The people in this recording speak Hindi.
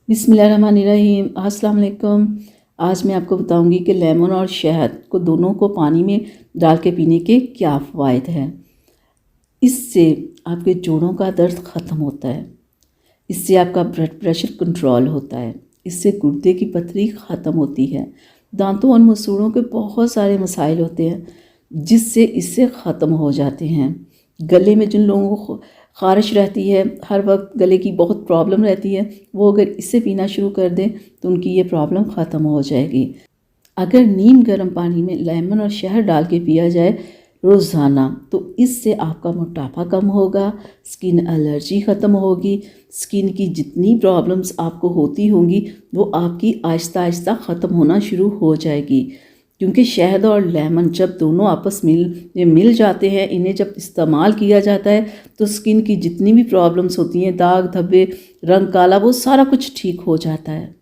बिस्मिल्लाहिर्रहमानिर्रहीम। अस्सलाम वालेकुम। आज मैं आपको बताऊंगी कि लेमन और शहद को दोनों को पानी में डाल के पीने के क्या फ़वाइद हैं। इससे आपके जोड़ों का दर्द ख़त्म होता है, इससे आपका ब्लड प्रेशर कंट्रोल होता है, इससे गुर्दे की पथरी ख़त्म होती है। दांतों और मसूड़ों के बहुत सारे मसाइल होते हैं जिससे इससे ख़त्म हो जाते हैं। गले में जिन लोगों को ख़ारिश रहती है, हर वक्त गले की बहुत प्रॉब्लम रहती है, वो अगर इससे पीना शुरू कर दें तो उनकी ये प्रॉब्लम ख़त्म हो जाएगी। अगर नीम गर्म पानी में लेमन और शहद डाल के पिया जाए रोज़ाना तो इससे आपका मोटापा कम होगा, स्किन एलर्जी ख़त्म होगी, स्किन की जितनी प्रॉब्लम्स आपको होती होंगी वो आपकी आहिस्ता आहिस्ता ख़त्म होना शुरू हो जाएगी। क्योंकि शहद और लेमन जब दोनों आपस में मिल जाते हैं, इन्हें जब इस्तेमाल किया जाता है तो स्किन की जितनी भी प्रॉब्लम्स होती हैं, दाग धब्बे, रंग काला, वो सारा कुछ ठीक हो जाता है।